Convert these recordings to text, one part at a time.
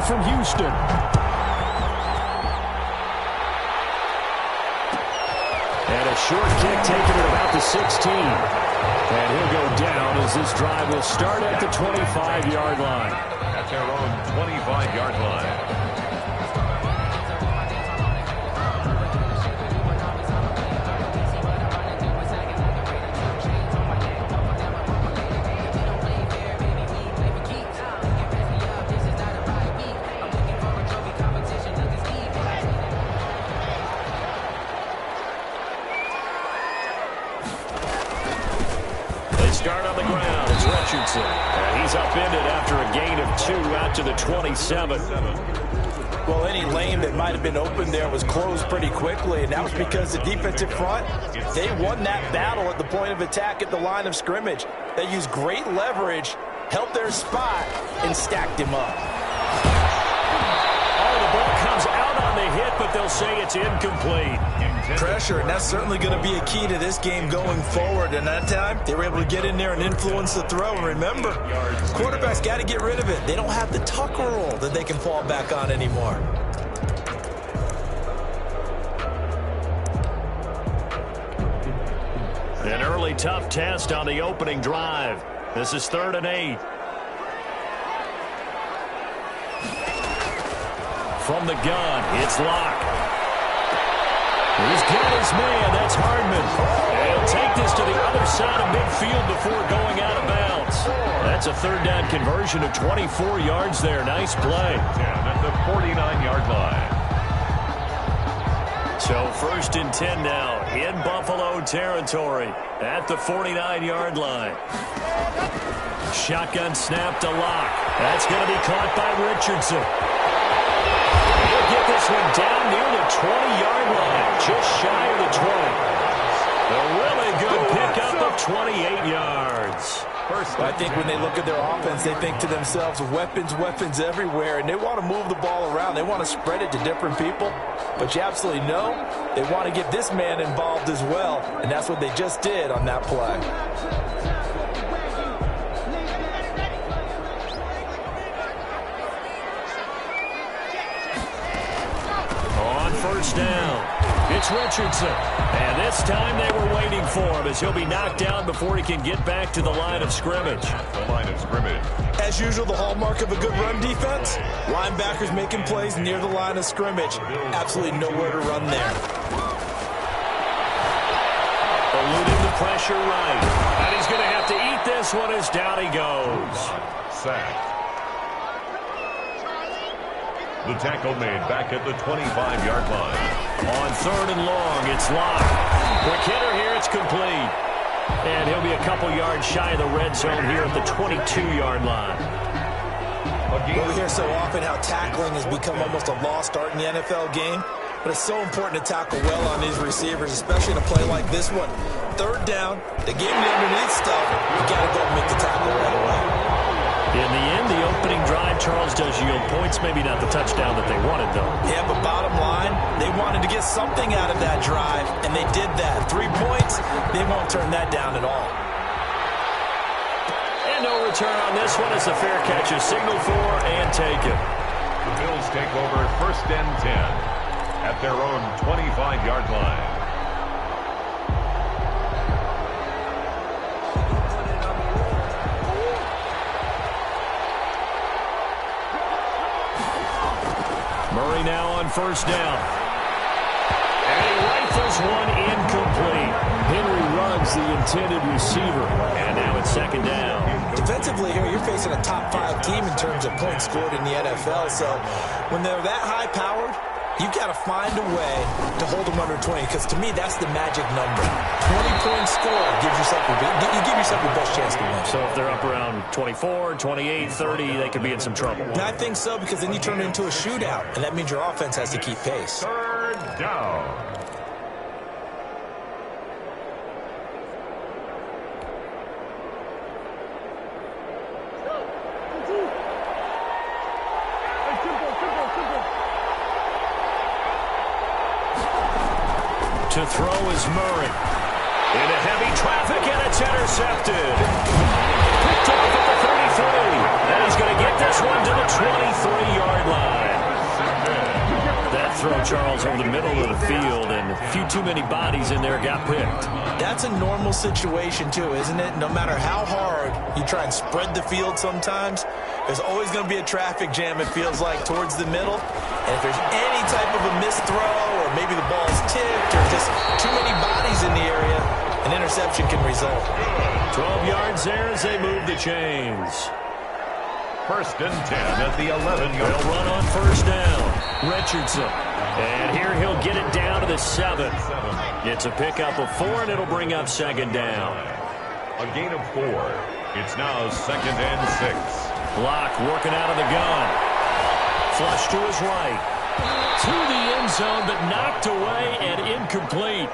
from Houston. And a short kick taken at about the 16. And he'll go down as this drive will start at the 25-yard line. At their own 25-yard line. Start on the ground. It's Richardson. And he's upended after a gain of 2 out to the 27. Well, any lane that might have been open there was closed pretty quickly, and that was because the defensive front, they won that battle at the point of attack at the line of scrimmage. They used great leverage, held their spot, and stacked him up. Oh, the ball comes out on the hit, but they'll say it's incomplete. Pressure, and that's certainly going to be a key to this game going forward. And that time, they were able to get in there and influence the throw. And remember, quarterbacks got to get rid of it. They don't have the tuck rule that they can fall back on anymore. An early tough test on the opening drive. This is 3rd and 8. From the gun, it's Locke. He's got his man. That's Hardman. And he'll take this to the other side of midfield before going out of bounds. That's a 3rd down conversion of 24 yards there. Nice play. At the 49-yard line. So 1st and 10 now in Buffalo territory at the 49-yard line. Shotgun snap to Locke. That's going to be caught by Richardson. He'll get this one down near the 20-yard line, just shy of the 20. A really good pickup of 28 yards. I think when they look at their offense, they think to themselves, weapons, weapons everywhere, and they want to move the ball around. They want to spread it to different people. But you absolutely know they want to get this man involved as well, and that's what they just did on that play. On 1st down, it's Richardson. And this time they were waiting for him as he'll be knocked down before he can get back to the line of scrimmage. The line of scrimmage. As usual, the hallmark of a good run defense, linebackers making plays near the line of scrimmage. Absolutely nowhere to run there. Eluding the pressure right. And he's going to have to eat this one as down he goes. Sack. The tackle made back at the 25-yard line. On 3rd and long, it's Locke. Quick hitter here, it's complete. And he'll be a couple yards shy of the red zone here at the 22-yard line. Well, we hear so often how tackling has become almost a lost art in the NFL game. But it's so important to tackle well on these receivers, especially in a play like this one. 3rd down, they gave me underneath stuff. You got to go and make the tackle right away. In the end, the opening drive, Charles, does yield points. Maybe not the touchdown that they wanted, though. Yeah, but bottom line, they wanted to get something out of that drive, and they did that. 3 points, they won't turn that down at all. And no return on this one as the fair catch is signaled for and taken. The Bills take over 1st and 10 at their own 25-yard line. Murray now on 1st down. And he rifles one incomplete. Henry Ruggs, the intended receiver. And now it's 2nd down. Defensively here, you're facing a top 5 team in terms of points scored in the NFL. So when they're that high-powered, you've got to find a way to hold them under 20, because to me, that's the magic number. 20-point score gives yourself you give yourself your best chance to win. So if they're up around 24, 28, 30, they could be in some trouble. And I think so, because then you turn it into a shootout, and that means your offense has to keep pace. 3rd down. To throw is Murray. Into heavy traffic, and it's intercepted. Picked off at the 33. And he's going to get this this one to the 23-yard line. That throw, Charles, over the middle of the field, and a few too many bodies in there got picked. That's a normal situation, too, isn't it? No matter how hard you try and spread the field sometimes, there's always going to be a traffic jam, it feels like, towards the middle. And if there's any type of a missed throw, or maybe the ball's tipped, or just too many bodies in the area, an interception can result. 12 yards there as they move the chains. First and 10 at the 11-yard. They'll run on first down. Richardson. And here he'll get it down to the 7. It's a pickup of 4, and it'll bring up second down. A gain of 4. It's now second and 6. Block working out of the gun. Flush to his right. To the end zone, but knocked away and incomplete.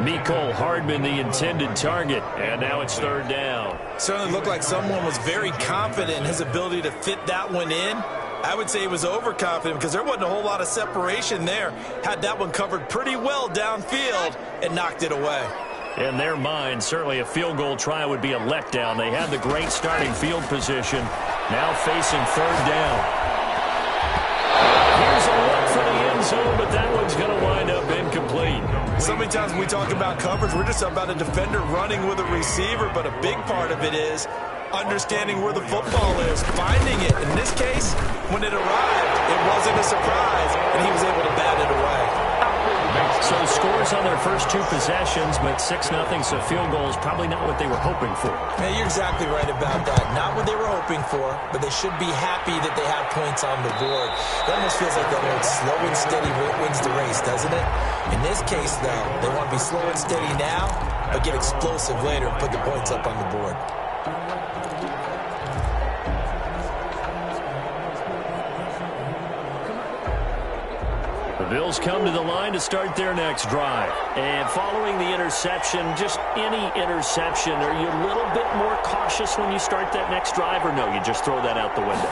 Mecole Hardman, the intended target, and now it's third down. Certainly looked like someone was very confident in his ability to fit that one in. I would say he was overconfident because there wasn't a whole lot of separation there. Had that one covered pretty well downfield and knocked it away. In their mind, certainly a field goal try would be a letdown. They had the great starting field position, now facing third down. Here's a look for the end zone, but that one's going to wind up incomplete. So many times when we talk about coverage, we're just about a defender running with a receiver, but a big part of it is understanding where the football is, finding it. In this case, when it arrived, it wasn't a surprise, and he was able to bat it away. So scores on their first 2 possessions, but 6-0, so field goal is probably not what they were hoping for. Yeah, you're exactly right about that. Not what they were hoping for, but they should be happy that they have points on the board. It almost feels like that old slow and steady wins the race, doesn't it? In this case, though, they want to be slow and steady now, but get explosive later and put the points up on the board. The Bills come to the line to start their next drive. And following the interception, just any interception, are you a little bit more cautious when you start that next drive, or no, you just throw that out the window?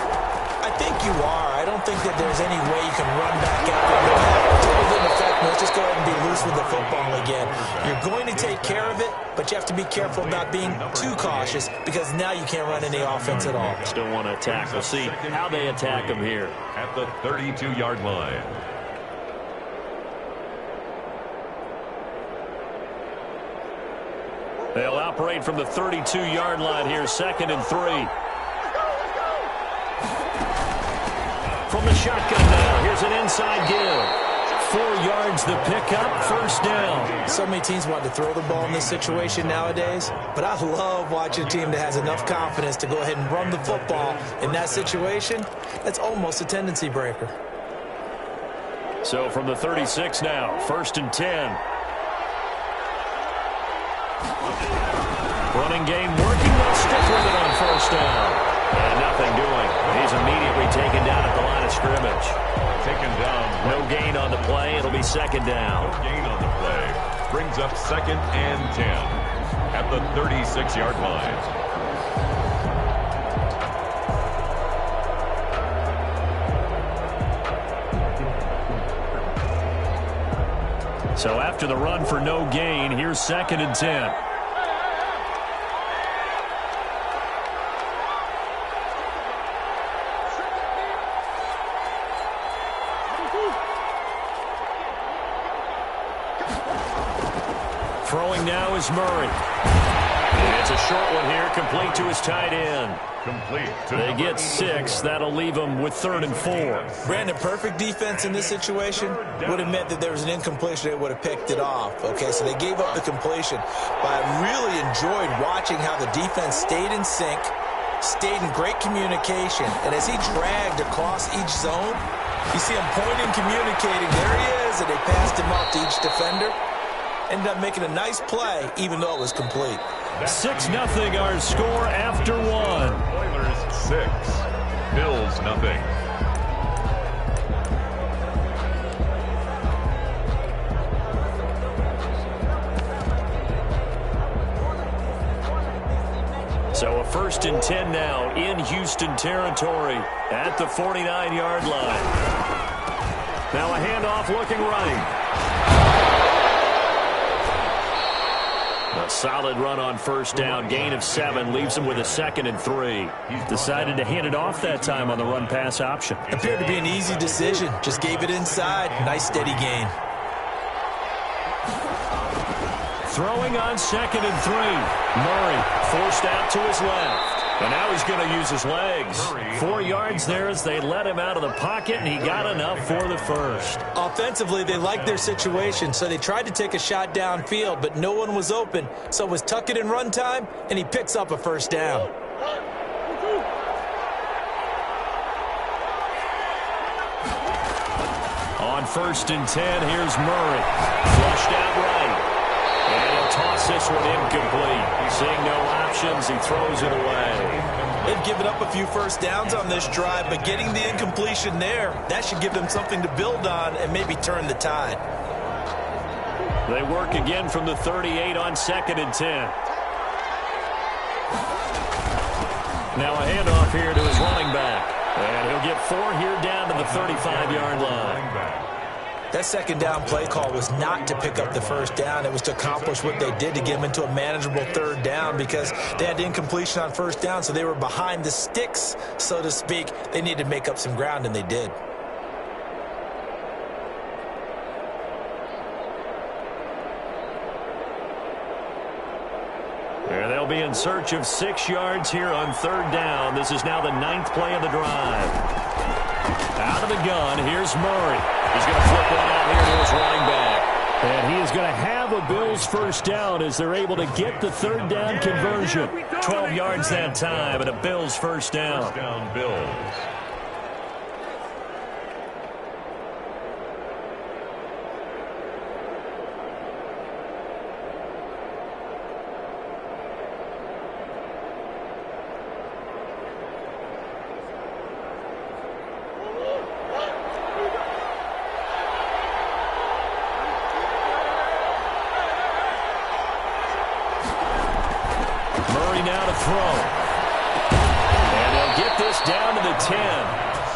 I think you are. I don't think that there's any way you can run back out there. It didn't affect me. Let's just go ahead and be loose with the football again. You're going to take care of it, but you have to be careful about being too cautious because now you can't run any offense at all. Still want to attack. We'll see how they attack them here. At the 32-yard line. They'll operate from the 32-yard line here, 2nd and 3. From the shotgun now, here's an inside give. 4 yards the pickup, first down. So many teams want to throw the ball in this situation nowadays, but I love watching a team that has enough confidence to go ahead and run the football in that situation. That's almost a tendency breaker. So from the 36 now, 1st and 10. Running game working. They'll stick with it on first down. And nothing doing. He's immediately taken down at the line of scrimmage. Taken down. No gain on the play. It'll be second down. No gain on the play. Brings up 2nd and 10 at the 36-yard line. So after the run for no gain, here's 2nd and 10. Throwing now is Murray. And it's a short one here, complete to his tight end. Complete. They get 6. That'll leave them with 3rd and 4. Brandon, perfect defense in this situation would have meant that there was an incompletion. They would have picked it off. Okay, so they gave up the completion. But I really enjoyed watching how the defense stayed in sync, stayed in great communication. And as he dragged across each zone, you see him pointing, communicating. There he is, and they passed him off to each defender. Ended up making a nice play, even though it was complete. 6-0 our score after 1. Oilers 6. Bills nothing. So a 1st and 10 now in Houston territory at the 49-yard line. Now a handoff looking right. A solid run on first down. Gain of 7 leaves him with a 2nd and 3. Decided to hand it off that time on the run-pass option. Appeared to be an easy decision. Just gave it inside. Nice steady gain. Throwing on 2nd and 3. Murray forced out to his left. And now he's going to use his legs. 4 yards there as they let him out of the pocket, and he got enough for the first. Offensively, they liked their situation, so they tried to take a shot downfield, but no one was open. So it was tuck it in run time, and he picks up a first down. On 1st and 10, here's Murray. Flushed out right. And he'll toss this one incomplete. Seeing no options, he throws it away. They've given up a few first downs on this drive, but getting the incompletion there, that should give them something to build on and maybe turn the tide. They work again from the 38 on 2nd and 10. Now a handoff here to his running back. And he'll get 4 here down to the 35-yard line. That 2nd down play call was not to pick up the first down. It was to accomplish what they did to get them into a manageable 3rd down because they had incompletion on first down, so they were behind the sticks, so to speak. They needed to make up some ground, and they did. They'll be in search of 6 yards here on 3rd down. This is now the 9th play of the drive. Out of the gun, here's Murray. He's going to flip one out here to his running back. And he is going to have a Bills first down as they're able to get the 3rd down conversion. 12 yards that time and a Bills first down. First down, Bills.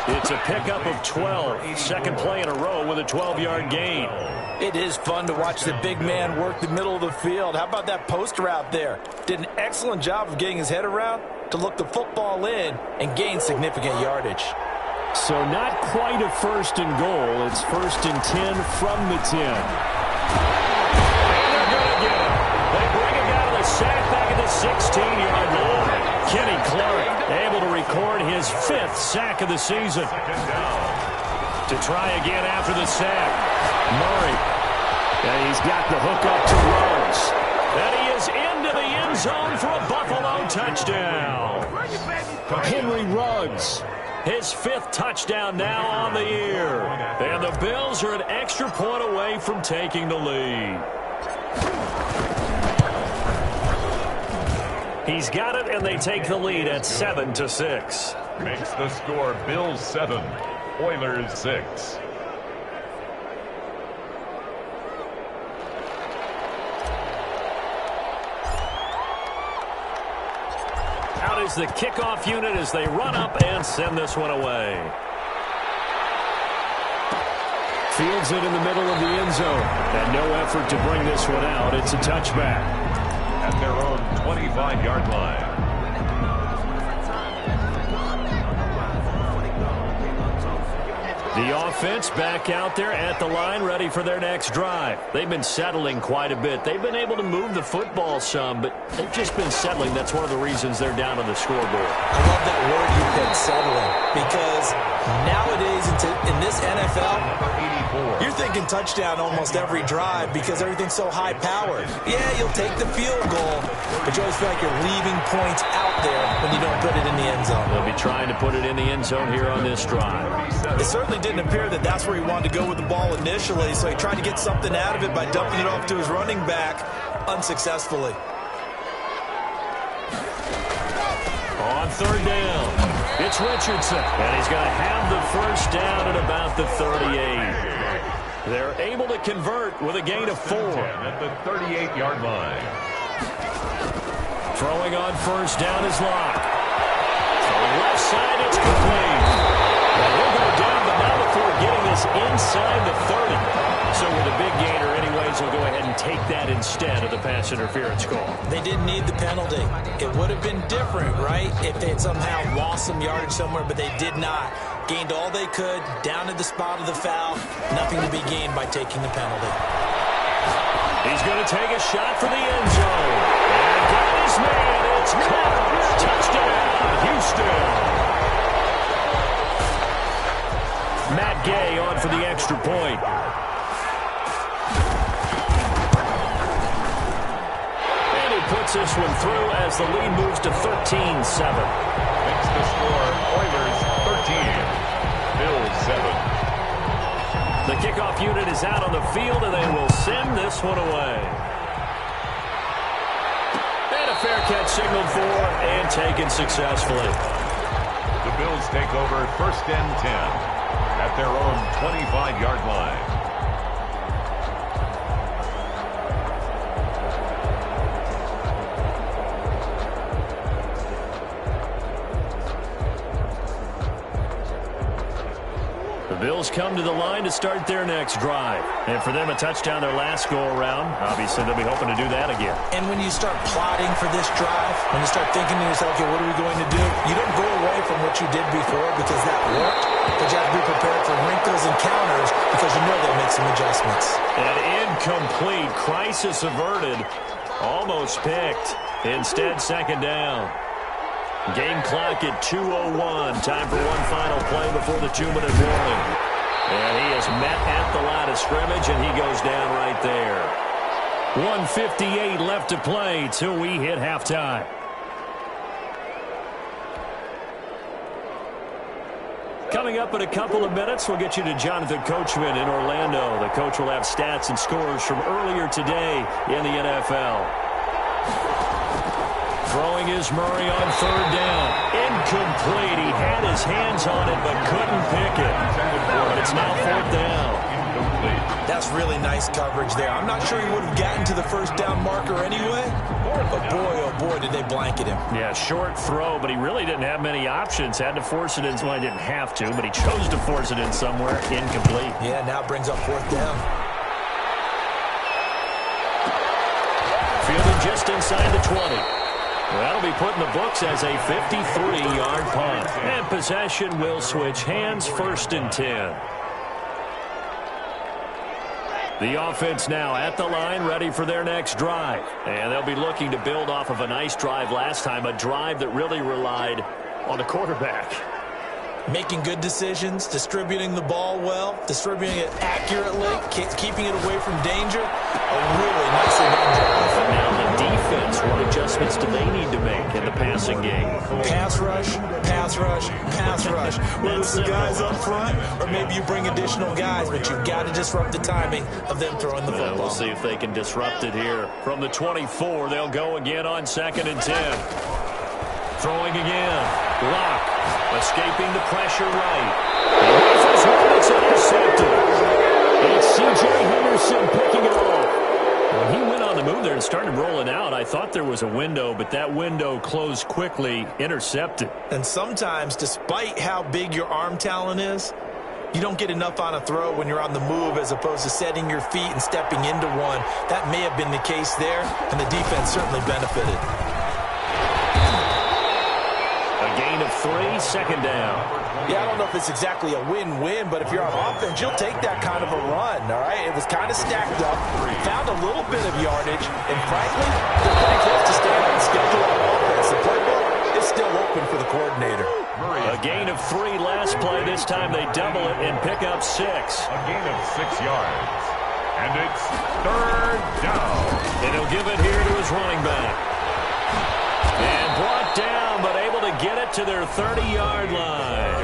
It's a pickup of 12. 2nd play in a row with a 12-yard gain. It is fun to watch the big man work the middle of the field. How about that post route there? Did an excellent job of getting his head around to look the football in and gain significant yardage. So not quite a 1st and goal. It's 1st and 10 from the 10. And they're going to get him. They bring him down to the sack back at the 16-yard line. Kenny Clark able to record his 5th sack of the season. To try again after the sack. Murray. And he's got the hook up to Ruggs. And he is into the end zone for a Buffalo touchdown. Henry Ruggs. His 5th touchdown now on the year. And the Bills are an extra point away from taking the lead. He's got it, and they take the lead at 7-6. Makes the score Bills 7, Oilers 6. Out is the kickoff unit as they run up and send this one away. Fields it in the middle of the end zone. And no effort to bring this one out. It's a touchback. At their own 25-yard line. The offense back out there at the line, ready for their next drive. They've been settling quite a bit. They've been able to move the football some, but they've just been settling. That's one of the reasons they're down on the scoreboard. I love that word you picked, settling, because nowadays in this NFL, you're thinking touchdown almost every drive because everything's so high-powered. Yeah, you'll take the field goal, but you always feel like you're leaving points out there when you don't put it in the end zone. They'll be trying to put it in the end zone here on this drive. It certainly didn't appear that that's where he wanted to go with the ball initially, so he tried to get something out of it by dumping it off to his running back unsuccessfully. On 3rd down, it's Richardson, and he's going to have the first down at about the 38. They're able to convert with a gain of 4. At the 38-yard line. Throwing on first down is Locke. To the left side, it's complete. And he'll go down, but not before getting his is inside the 30. So with a big gainer anyways, they'll go ahead and take that instead of the pass interference call. They didn't need the penalty. It would have been different, right, if they had somehow lost some yardage somewhere, but they did not. Gained all they could, down to the spot of the foul. Nothing to be gained by taking the penalty. He's going to take a shot for the end zone. And got his man. It's caught. Touchdown, Houston. Matt Gay on for the extra point. And he puts this one through as the lead moves to 13-7. Makes the score Oilers 13. Bills 7. The kickoff unit is out on the field, and they will send this one away. And a fair catch signaled for and taken successfully. The Bills take over 1st and 10 at their own 25-yard line. Bills come to the line to start their next drive. And for them, a touchdown their last go-around. Obviously, they'll be hoping to do that again. And when you start plotting for this drive, when you start thinking to yourself, okay, what are we going to do? You don't go away from what you did before because that worked, but you have to be prepared for wrinkles and counters because you know they'll make some adjustments. An incomplete, crisis averted, almost picked. Instead, second down. Game clock at 2:01. Time for one final play before the 2-minute warning. And he is met at the line of scrimmage, and he goes down right there. 1:58 left to play till we hit halftime. Coming up in a couple of minutes, we'll get you to Jonathan Coachman in Orlando. The coach will have stats and scores from earlier today in the NFL. Throwing is Murray on third down. Incomplete. He had his hands on it but couldn't pick it. But it's now fourth down. That's really nice coverage there. I'm not sure he would have gotten to the first down marker anyway. But boy, oh boy, did they blanket him. Yeah, short throw, but he really didn't have many options. Had to force it in. Well, he didn't have to, but he chose to force it in somewhere. Incomplete. Yeah, now brings up fourth down. Fielded just inside the 20. That'll be put in the books as a 53-yard punt. And possession will switch hands, 1st and 10. The offense now at the line, ready for their next drive. And they'll be looking to build off of a nice drive last time, a drive that really relied on the quarterback. Making good decisions, distributing the ball well, distributing it accurately, keeping it away from danger. A really nicely done drive. Now the defense, what adjustments do they need to make in the passing game? Pass rush, pass rush, pass rush. Whether it's the guys up front or maybe you bring additional guys, but you've got to disrupt the timing of them throwing the football. We'll see if they can disrupt it here. From the 24, they'll go again on 2nd and 10. Throwing again. Lock. Escaping the pressure right. It's intercepted. It's C.J. Henderson picking it off. When he went on the move there and started rolling out, I thought there was a window, but that window closed quickly, intercepted. And sometimes, despite how big your arm talent is, you don't get enough on a throw when you're on the move as opposed to setting your feet and stepping into one. That may have been the case there, and the defense certainly benefited. A gain of 3, second down. Yeah, I don't know if it's exactly a win-win, but if you're on offense, you'll take that kind of a run, all right? It was kind of stacked up, found a little bit of yardage, and frankly, they're pretty close to staying on schedule on offense. The playbook is still open for the coordinator. A gain of 3 last play. This time they double it and pick up 6. A gain of 6 yards. And it's 3rd down. And he'll give it here to his running back. And brought down, but able to get it to their 30-yard line.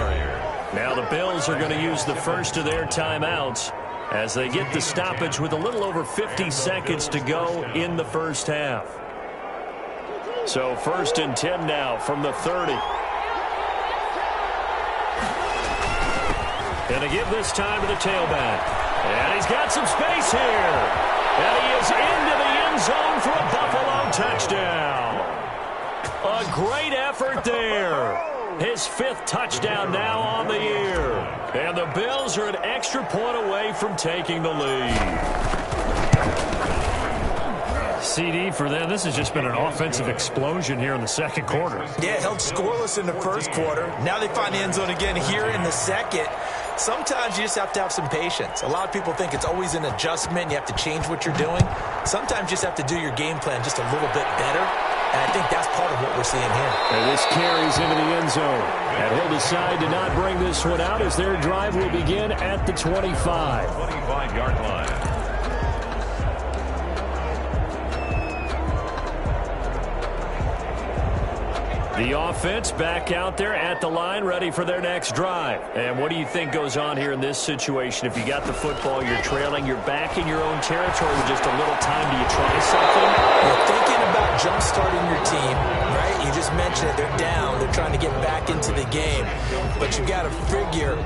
Now the Bills are going to use the first of their timeouts as they get the stoppage with a little over 50 seconds to go in the first half. So 1st and 10 now from the 30. And to give this time to the tailback. And he's got some space here. And he is into the end zone for a Buffalo touchdown. A great effort there. his 5th touchdown now on the year. And the Bills are an extra point away from taking the lead. CD for them. This has just been an offensive explosion here in the second quarter. Yeah, held scoreless in the first quarter. Now they find the end zone again here in the second. Sometimes you just have to have some patience. A lot of people think it's always an adjustment. You have to change what you're doing. Sometimes you just have to do your game plan just a little bit better. And I think that's part of what we're seeing here. And this carries into the end zone. And he'll decide to not bring this one out as their drive will begin at the 25. 25-yard line. The offense back out there at the line, ready for their next drive. And what do you think goes on here in this situation? If you got the football, you're trailing, you're back in your own territory with just a little time. Do you try something? You're thinking about jump-starting your team, right? You just mentioned it. They're down. They're trying to get back into the game. But you got to figure,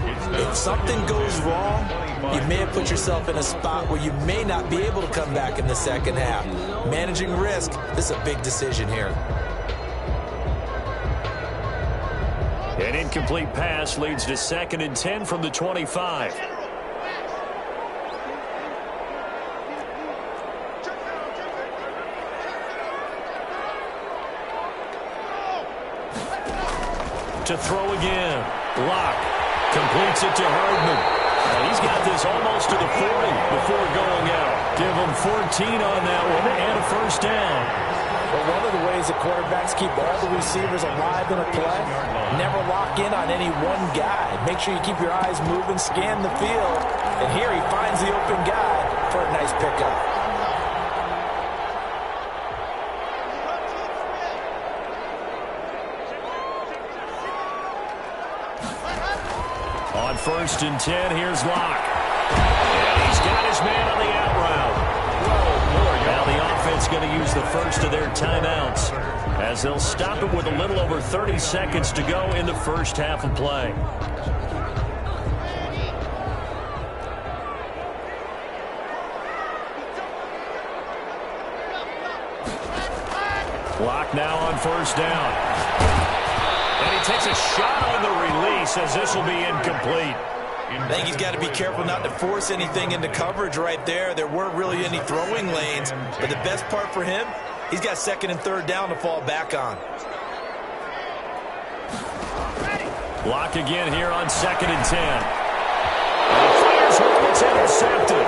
if something goes wrong, you may have put yourself in a spot where you may not be able to come back in the second half. Managing risk, this is a big decision here. An incomplete pass leads to 2nd and 10 from the 25. To throw again. Locke completes it to Hardman. And he's got this almost to the 40 before going out. Give him 14 on that one and a first down. But one of the ways that quarterbacks keep all the receivers alive in a play, never lock in on any one guy. Make sure you keep your eyes moving, scan the field. And here he finds the open guy for a nice pickup. On 1st and 10, here's Locke. And he's got his man on the out route. Now the offense going to use the first of their timeouts as they'll stop it with a little over 30 seconds to go in the first half of play. Locke now on 1st down. And he takes a shot on the release as this will be incomplete. I think he's got to be careful not to force anything into coverage right there. There weren't really any throwing lanes. But the best part for him, he's got 2nd and 3rd down to fall back on. Locke again here on 2nd and 10. And he fires one, it's intercepted.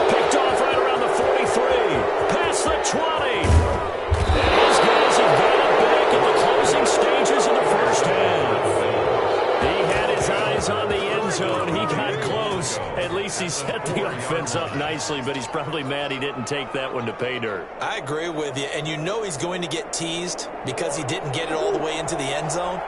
Picked off right around the 43. Past the 20. And these guys have got it back in the closing stages of the first half. He had his eyes on the end zone. He got close. At least he set the offense up nicely, but he's probably mad he didn't take that one to pay dirt. I agree with you, and you know he's going to get teased because he didn't get it all the way into the end zone.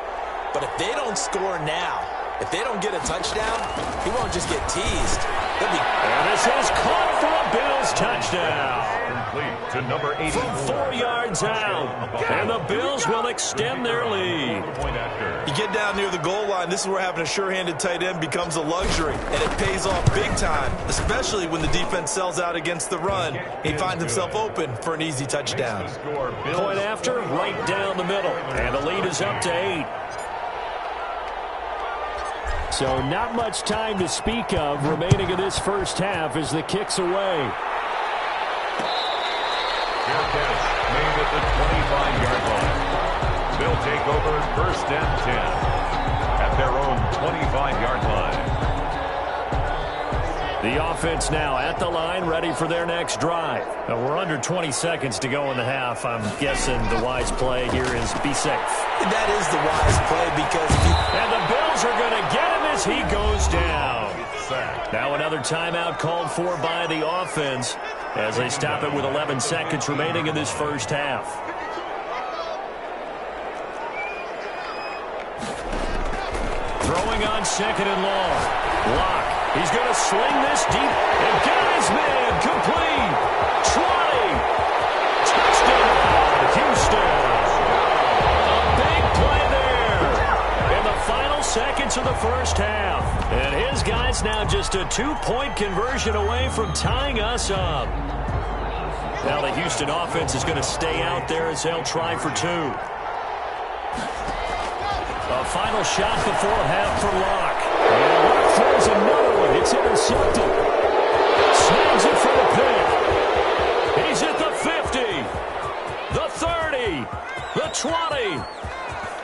But if they don't score now, if they don't get a touchdown, he won't just get teased. And this is caught for a Bills touchdown. Complete to number 80. From 4 yards out. And the Bills will extend their lead. You get down near the goal line, this is where having a sure-handed tight end becomes a luxury. And it pays off big time, especially when the defense sells out against the run. He finds himself open for an easy touchdown. Point after, right down the middle. And the lead is up to 8. So not much time to speak of remaining in this first half as the kick's away. Fair catch made at the 25-yard line. They'll take over 1st and 10 at their own 25-yard line. The offense now at the line, ready for their next drive. Now we're under 20 seconds to go in the half. I'm guessing the wise play here is be safe. That is the wise play because and the Bills are going to get him as he goes down. Now another timeout called for by the offense as they stop it with 11 seconds remaining in this first half. Throwing on 2nd and long. Locke. He's going to sling this deep and get his man complete. 20. Touchdown, Houston. A big play there in the final seconds of the first half. And his guys now just a 2-point conversion away from tying us up. Now the Houston offense is going to stay out there as they'll try for 2. A final shot before half for Locke. And Locke throws another one. It's intercepted. Snags it for the pick. He's at the 50, the 30, the 20.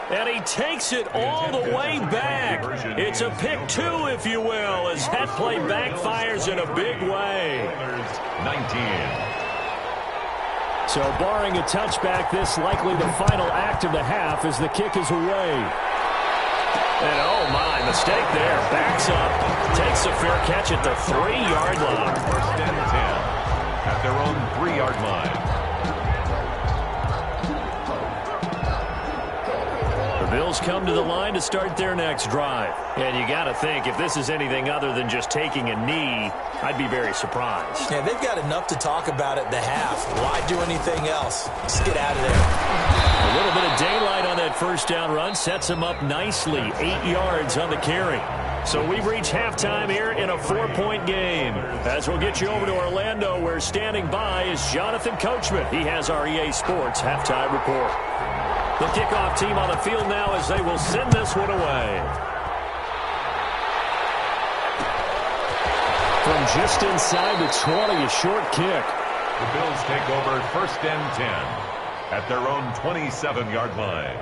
And he takes it all the way back. It's a pick two, if you will, as that play backfires in a big way. 19. So barring a touchback, this likely the final act of the half as the kick is away. And oh my, mistake there. Backs up, takes a fair catch at the 3-yard line. First and 10 at their own 3-yard line. The Bills come to the line to start their next drive. And you got to think, if this is anything other than just taking a knee, I'd be very surprised. Yeah, they've got enough to talk about at the half. Why do anything else? Just get out of there. A little bit of daylight on that first down run sets them up nicely. 8 yards on the carry. So we've reached halftime here in a 4-point game. As we'll get you over to Orlando, where standing by is Jonathan Coachman. He has our EA Sports halftime report. The kickoff team on the field now as they will send this one away. From just inside the 20, a short kick. The Bills take over first and 10 at their own 27-yard line.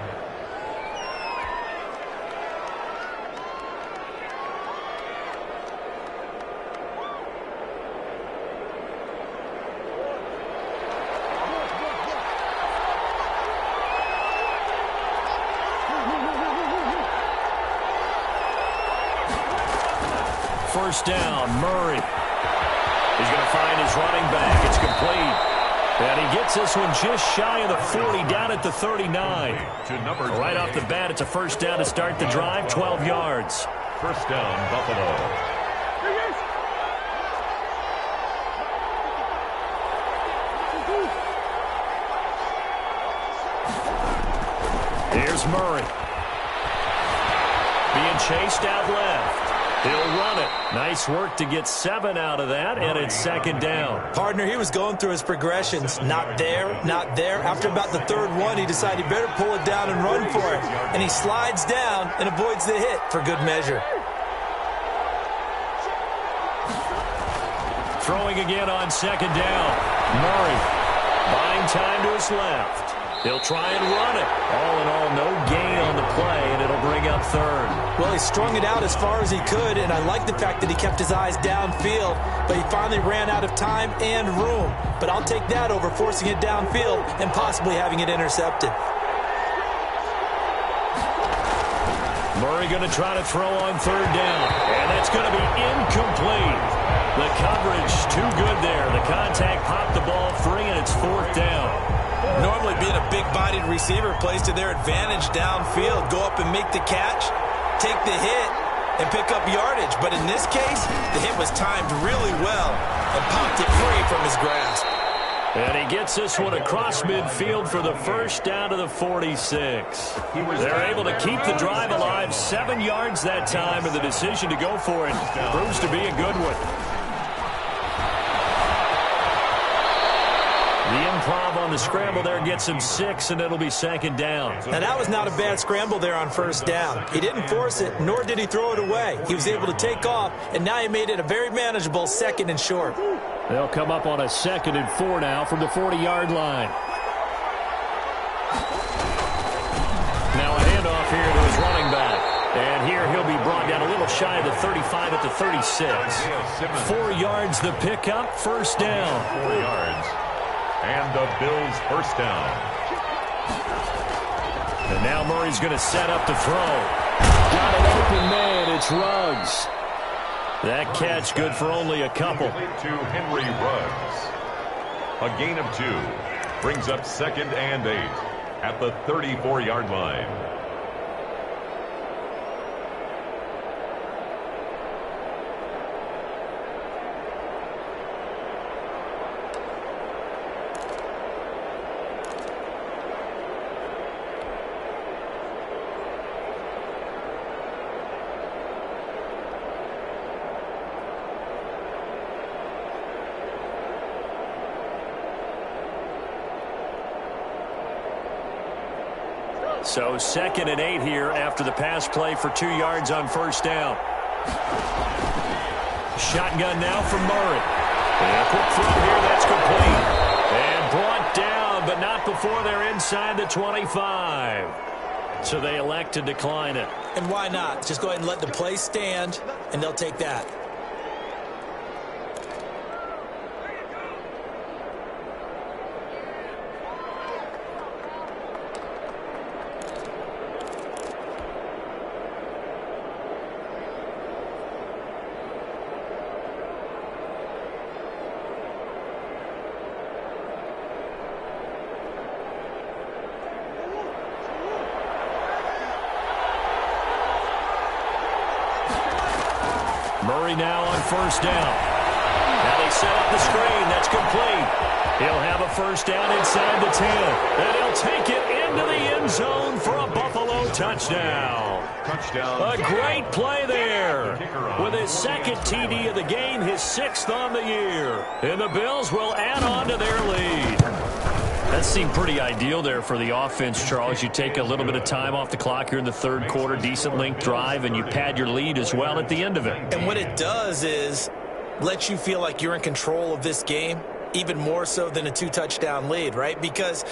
First down, Murray. He's going to find his running back. It's complete. And he gets this one just shy of the 40, down at the 39. Right off the bat, it's a first down to start the drive, 12 yards. First down, Buffalo. Here's Murray. Being chased out left. He'll run it. Nice work to get 7 out of that, and it's second down. Partner, he was going through his progressions. Not there, not there. After about the third one, he decided he better pull it down and run for it. And he slides down and avoids the hit for good measure. Throwing again on second down. Murray buying time to his left. He'll try and run it. All in all, no gain on the play, and it'll bring up third. Well, he strung it out as far as he could, and I like the fact that he kept his eyes downfield, but he finally ran out of time and room. But I'll take that over forcing it downfield and possibly having it intercepted. Murray going to try to throw on third down, and that's going to be incomplete. The coverage too good there. The contact popped the ball free, and it's fourth down. Normally being a big-bodied receiver plays to their advantage downfield. Go up and make the catch, take the hit, and pick up yardage. But in this case, the hit was timed really well and popped it free from his grasp. And he gets this one across midfield for the first down to the 46. They're able to keep the drive alive, 7 yards that time, and the decision to go for it proves to be a good one. The improv on the scramble there gets him 6, and it'll be second down. Now, that was not a bad scramble there on first down. He didn't force it, nor did he throw it away. He was able to take off, and now he made it a very manageable second and short. They'll come up on a 2nd and 4 now from the 40-yard line. Now a handoff here to his running back. And here he'll be brought down a little shy of the 35 at the 36. 4 yards the pickup, first down. 4 yards. And the Bills first down. And now Murray's going to set up to throw. Got an open man. It's Ruggs. That catch good for only a couple. To Henry Ruggs. A gain of 2. Brings up 2nd and 8 at the 34-yard line. So 2nd and 8 here after the pass play for 2 yards on first down. Shotgun now from Murray. And a quick throw here, that's complete. And brought down, but not before they're inside the 25. So they elect to decline it. And why not? Just go ahead and let the play stand, and they'll take that. Murray now on first down. Now they set up the screen. That's complete. He'll have a first down inside the 10. And he'll take it into the end zone for a Buffalo touchdown. A great play there. With his 2nd TD of the game, his 6th on the year. And the Bills will add on to their lead. That seemed pretty ideal there for the offense, Charles. You take a little bit of time off the clock here in the 3rd quarter, decent length drive, and you pad your lead as well at the end of it. And what it does is let you feel like you're in control of this game, even more so than a 2-touchdown lead, right? Because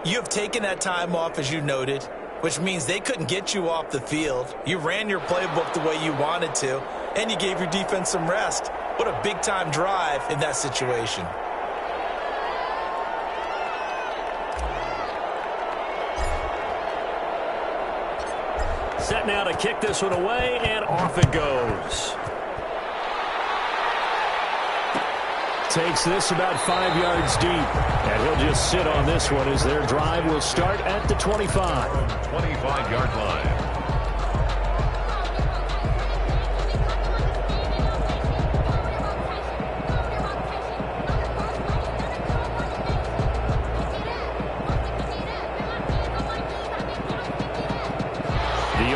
you have taken that time off, as you noted, which means they couldn't get you off the field. You ran your playbook the way you wanted to, and you gave your defense some rest. What a big-time drive in that situation. Set now to kick this one away, and off it goes. Takes this about 5 yards deep, and he'll just sit on this one as their drive will start at the 25. 25-yard line.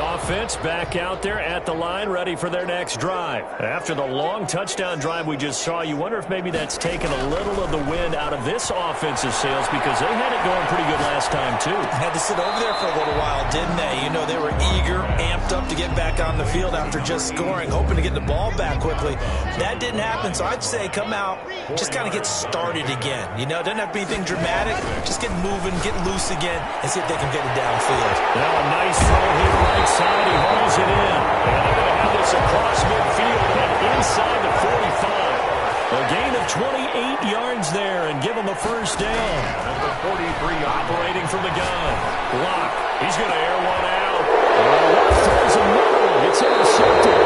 Offense back out there at the line, ready for their next drive. After the long touchdown drive we just saw, you wonder if maybe that's taken a little of the wind out of this offensive sails, because they had it going pretty good last time, too. Had to sit over there for a little while, didn't they? You know, they were eager, amped up to get back on the field after just scoring, hoping to get the ball back quickly. That didn't happen, so I'd say come out, just kind of get started again. You know, doesn't have to be anything dramatic. Just get moving, get loose again, and see if they can get it downfield. Now a nice throw here right side. He hauls it in. And they're going to have this across midfield and inside the 45. A gain of 28 yards there and give him a first down. Number 43 operating from the gun. Block. He's going to air one out. Throws a middle. It's intercepted.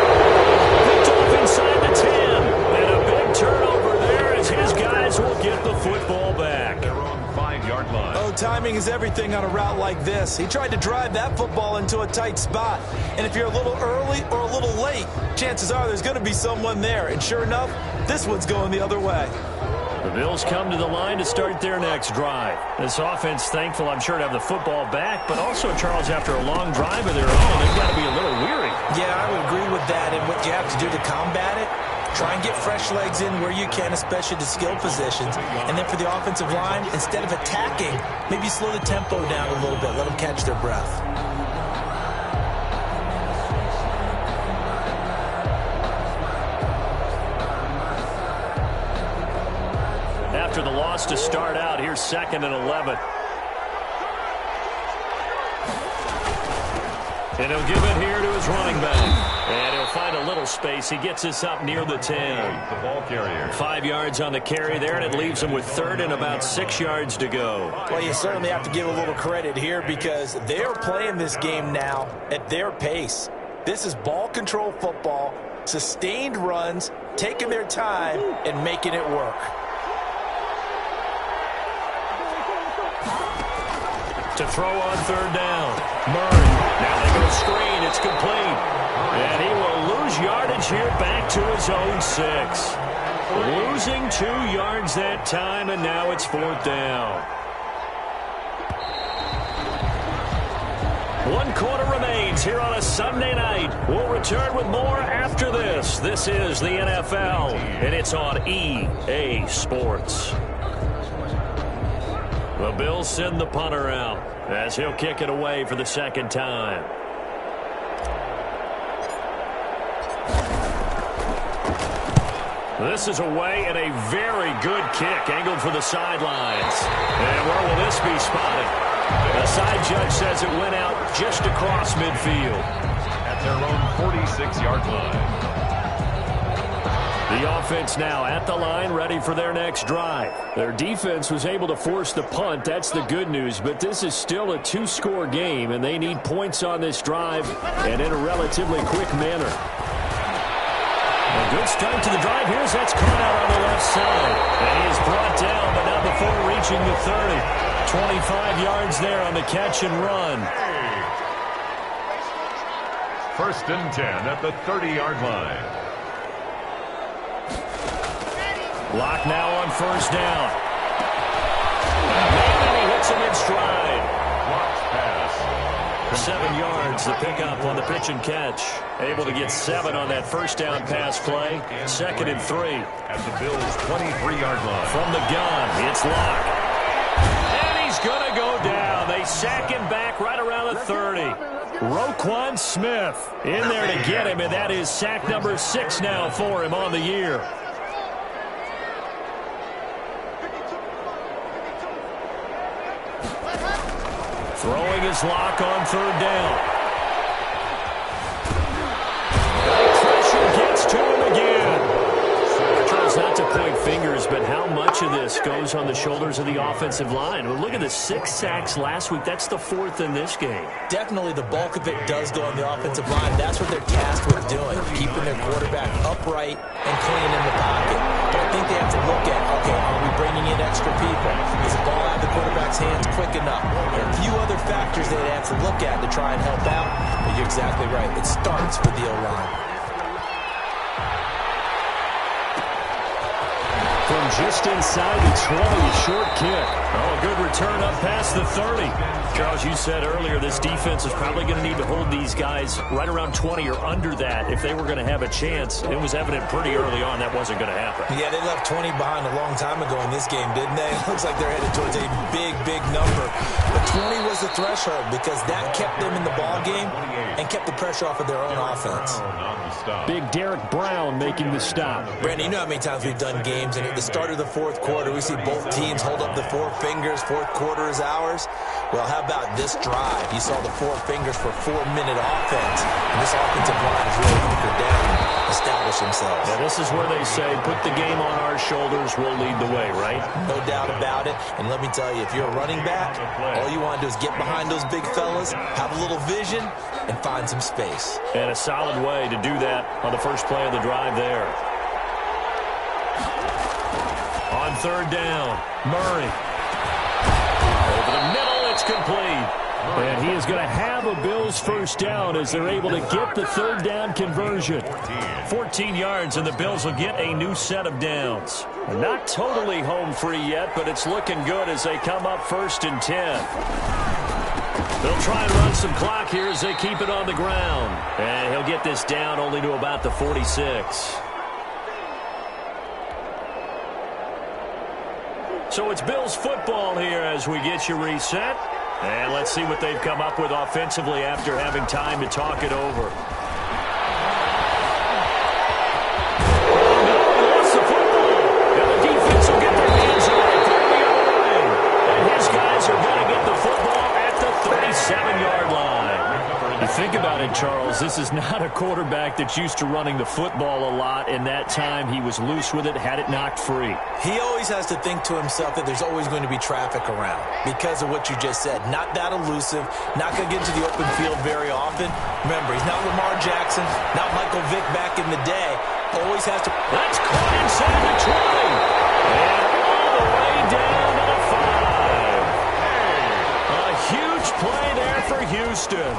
Picked off inside the 10. And a big turnover there as his guys will get the football back. They're on 5-yard line. Oh, timing is everything on a route like this. He tried to drive that football into a tight spot. And if you're a little early or a little late, chances are there's going to be someone there. And sure enough, this one's going the other way. The Bills come to the line to start their next drive. This offense thankful, I'm sure, to have the football back, but also, Charles, after a long drive of their own, they've got to be a little weary. Yeah, I would agree with that. And what you have to do to combat it, try and get fresh legs in where you can, especially the skill positions. And then for the offensive line, instead of attacking, maybe slow the tempo down a little bit. Let them catch their breath. After the loss to start out, here's 2nd and 11. And he'll give it here to his running back. And he'll find a little space. He gets this up near the 10. The ball carrier. 5 yards on the carry there, and it leaves him with 3rd and about 6 yards to go. Well, you certainly have to give a little credit here because they're playing this game now at their pace. This is ball control football, sustained runs, taking their time, and making it work. To throw on 3rd down. Murray. Now they go screen. It's complete. And he will lose yardage here back to his own 6. Losing 2 yards that time, and now it's 4th down. 1 quarter remains here on a Sunday night. We'll return with more after this. This is the NFL, and it's on EA Sports. The Bills send the punter out as he'll kick it away for the second time. This is away and a very good kick angled for the sidelines. And where will this be spotted? The side judge says it went out just across midfield. At their own 46-yard line. The offense now at the line, ready for their next drive. Their defense was able to force the punt. That's the good news. But this is still a two-score game, and they need points on this drive and in a relatively quick manner. A good start to the drive. Here's that's caught out on the left side. And he is brought down, but not before reaching the 30. 25 yards there on the catch and run. First and 10 at the 30-yard line. Lock now on first down. And he hits him in stride. Blocked pass. 7 yards, the pickup on the pitch and catch. Able to get 7 on that first down pass play. Second and 3. At the Bills' 23-yard line. From the gun, it's Lock. And he's going to go down. They sack him back right around the 30. Roquan Smith in there to get him, and that is sack number 6 now for him on the year. Throwing his Lock on third down. Pressure gets to him again. Tries not to point fingers, but how much of this goes on the shoulders of the offensive line? Well, look at the 6 sacks last week. That's the 4th in this game. Definitely the bulk of it does go on the offensive line. That's what they're tasked with doing, keeping their quarterback upright and clean in the pocket. But I think they have to look at, okay, are we bringing in extra people? Is the ball out of the quarterback's hands quick enough? There are a few other factors they'd have to look at to try and help out. But you're exactly right. It starts with the O-line. From just inside the 20, short kick. Oh, good return up past the 30. Charles, you said earlier this defense is probably going to need to hold these guys right around 20 or under that if they were going to have a chance. It was evident pretty early on that wasn't going to happen. Yeah, they left 20 behind a long time ago in this game, didn't they? It looks like they're headed towards a big, big number. But 20 was the threshold because that kept them in the ball game and kept the pressure off of their own offense. Big Derek Brown making the stop. Brandon, you know how many times we've done games, and at the start of the fourth quarter, we see both teams hold up the 4 fingers, fourth quarter is ours. Well, how about this drive? You saw the 4 fingers for 4-minute offense, and this offensive line is really hunkered down and established themselves. Yeah, this is where they say, put the game on our shoulders, we'll lead the way, right? No doubt about it, and let me tell you, if you're a running back, all you want to do is get behind those big fellas, have a little vision, and find some space. And a solid way to do that on the first play of the drive there. On third down, Murray. Over the middle, it's complete. And he is going to have a Bills first down as they're able to get the third down conversion. 14 yards, and the Bills will get a new set of downs. Not totally home free yet, but it's looking good as they come up first and 10. They'll try and run some clock here as they keep it on the ground. And he'll get this down only to about the 46. So it's Bills football here as we get you reset. And let's see what they've come up with offensively after having time to talk it over. Think about it, Charles. This is not a quarterback that's used to running the football a lot, and that time he was loose with it, had it knocked free. He always has to think to himself that there's always going to be traffic around because of what you just said. Not that elusive, not going to get into the open field very often. Remember, he's not Lamar Jackson, not Michael Vick back in the day. Always has to... That's caught inside the 20. And all the way down to the 5. A huge play there for Houston.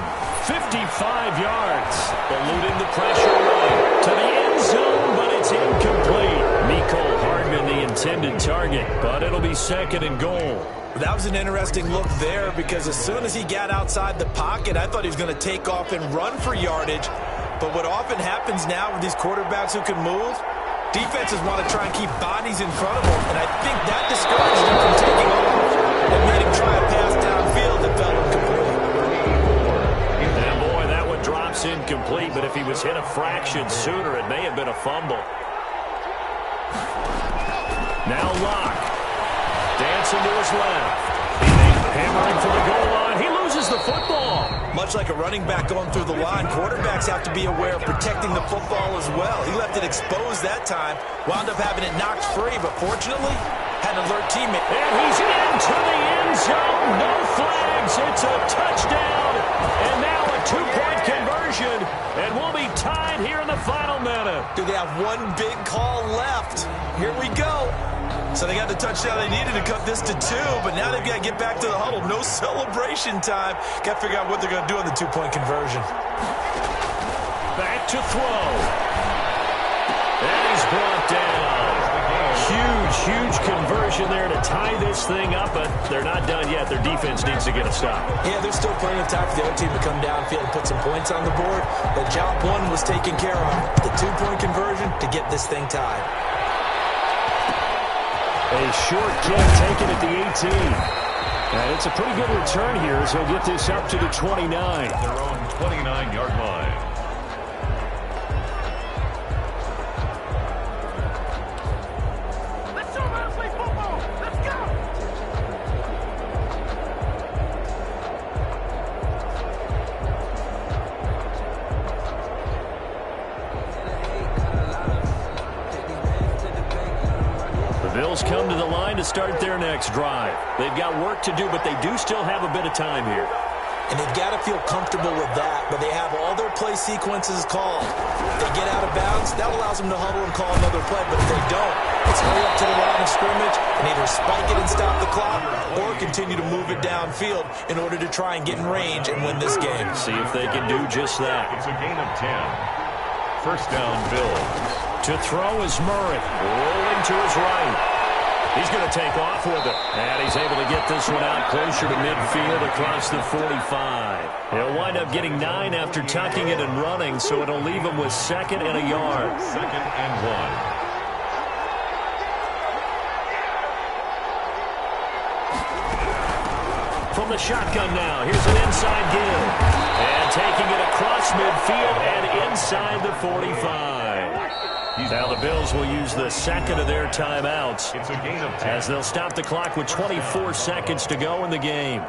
55 yards, eluding the pressure right to the end zone, but it's incomplete. Mecole Hardman, the intended target, but it'll be second and goal. That was an interesting look there because as soon as he got outside the pocket, I thought he was going to take off and run for yardage. But what often happens now with these quarterbacks who can move, defenses want to try and keep bodies in front of them, and I think that discouraged him from taking off and made him try a pass downfield that fell incomplete. And boy, that one drops incomplete, but if he was hit a fraction sooner, it may have been a fumble. Now Locke. Dancing to his left. Hammering for the goal line. He loses the football. Much like a running back going through the line, quarterbacks have to be aware of protecting the football as well. He left it exposed that time. Wound up having it knocked free, but fortunately, had an alert teammate. And he's into the end zone. No flags. It's a touchdown. And now a two-point conversion. And we'll be tied here in the final minute. Do they have one big call left? Here we go. So they got the touchdown they needed to cut this to 2, but now they've got to get back to the huddle. No celebration time. Got to figure out what they're going to do on the two-point conversion. Back to throw. And he's brought down. Huge conversion there to tie this thing up, but they're not done yet. Their defense needs to get a stop. Yeah, there's still plenty of time for the other team to come downfield and put some points on the board, but job one was taken care of. The two-point conversion to get this thing tied. A short kick taken at the 18. And it's a pretty good return here as he'll get this up to the 29. Their own 29-yard line. Let's show them how to play football. Let's go. Bills come to the line to start their next drive. They've got work to do, but they do still have a bit of time here. And they've got to feel comfortable with that, but they have all their play sequences called. If they get out of bounds, that allows them to huddle and call another play, but if they don't, it's hurry up to the line of scrimmage and either spike it and stop the clock or continue to move it downfield in order to try and get in range and win this game. See if they can do just that. It's a gain of 10. First down, Bills. To throw is Murray, rolling to his right. He's going to take off with it. And he's able to get this one out closer to midfield across the 45. He'll wind up getting 9 after tucking it and running, so it'll leave him with 2nd and a yard. 2nd and 1. From the shotgun now, here's an inside give. And taking it across midfield and inside the 45. Now the Bills will use the second of their timeouts. It's a gain of 10. As they'll stop the clock with 24 seconds to go in the game.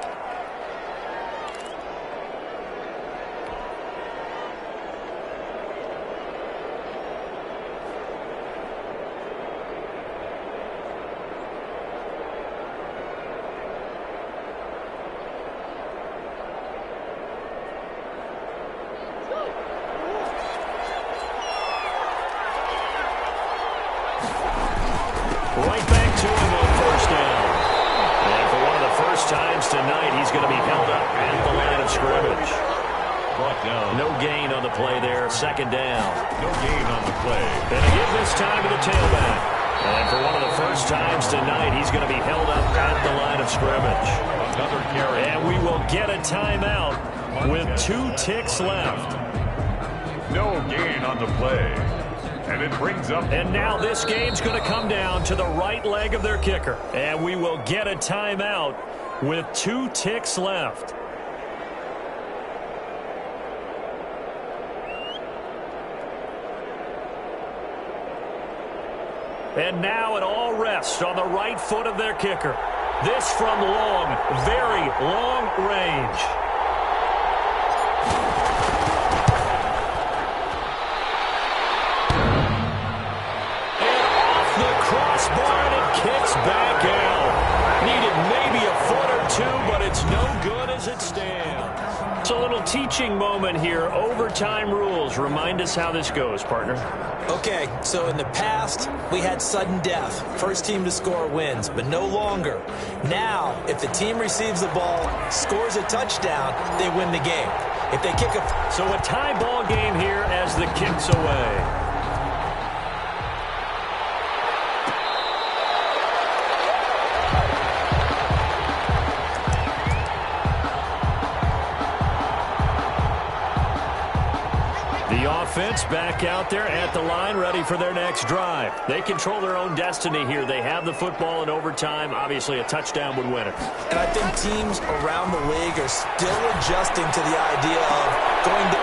Right back to him on first down. And for one of the first times tonight, he's going to be held up at the line of scrimmage. Brought down. No gain on the play there. 2nd down. No gain on the play. And to give this time to the tailback. And for one of the first times tonight, he's going to be held up at the line of scrimmage. Another carry. And we will get a timeout with 2 ticks left. No gain on the play. And it brings up. And now this game's going to come down to the right leg of their kicker. And we will get a timeout with 2 ticks left. And now it all rests on the right foot of their kicker. This from long, very long range. Crossbar, and it kicks back out. Needed maybe a foot or 2, but it's no good as it stands. It's a little teaching moment here. Overtime rules. Remind us how this goes, partner. Okay, so in the past, we had sudden death. First team to score wins, but no longer. Now, if the team receives the ball, scores a touchdown, they win the game. If they kick a... So a tie ball game here as the kick's away. The offense back out there at the line, ready for their next drive. They control their own destiny here. They have the football in overtime. Obviously, a touchdown would win it. And I think teams around the league are still adjusting to the idea of going to...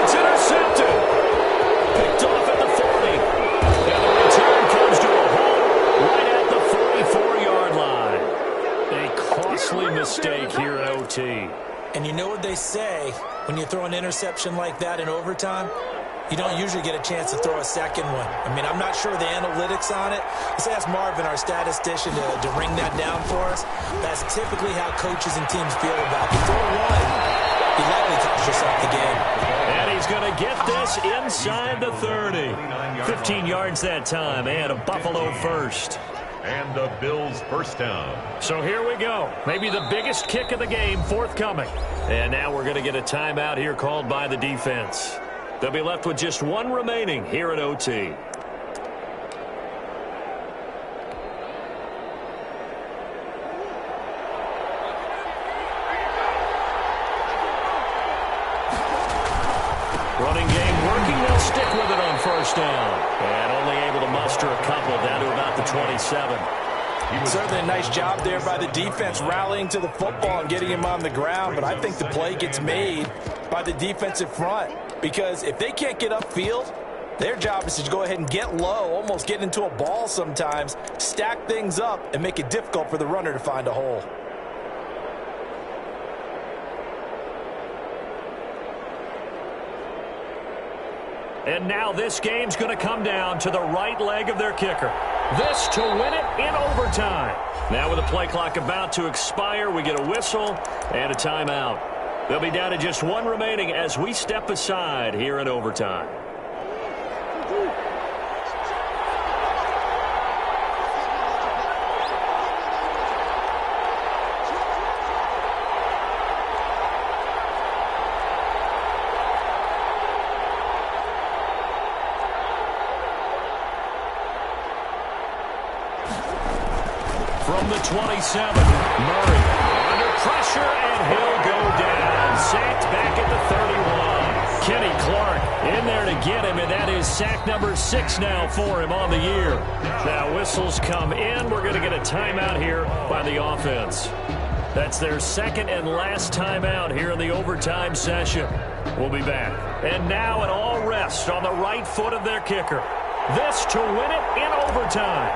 It's intercepted. Picked off at the 40. And the return comes to a hole right at the 44-yard line. A costly mistake here at OT. And you know what they say, when you throw an interception like that in overtime, you don't usually get a chance to throw a second one. I mean, I'm not sure the analytics on it. Let's ask Marvin, our statistician, to ring that down for us. That's typically how coaches and teams feel about it. You throw one, you likely cost yourself the game. And he's going to get this inside the 30. 15 yards that time, and a Buffalo first. And the Bills' first down. So here we go. Maybe the biggest kick of the game forthcoming. And now we're going to get a timeout here called by the defense. They'll be left with just one remaining here at OT. Running game working. They'll stick with it on first down. And only able to muster a couple down to about the 27. Certainly a nice job there by the defense rallying to the football and getting him on the ground. But I think the play gets made by the defensive front. Because if they can't get upfield, their job is to go ahead and get low, almost get into a ball sometimes, stack things up, and make it difficult for the runner to find a hole. And now this game's going to come down to the right leg of their kicker. This to win it in overtime. Now with the play clock about to expire, we get a whistle and a timeout. They'll be down to just one remaining as we step aside here in overtime. From the 27, Murray under pressure, and he'll go down. Sacked back at the 31. Kenny Clark in there to get him, and that is sack number 6 now for him on the year. Now whistles come in. We're going to get a timeout here by the offense. That's their second and last timeout here in the overtime session. We'll be back. And now it all rests on the right foot of their kicker. This to win it in overtime.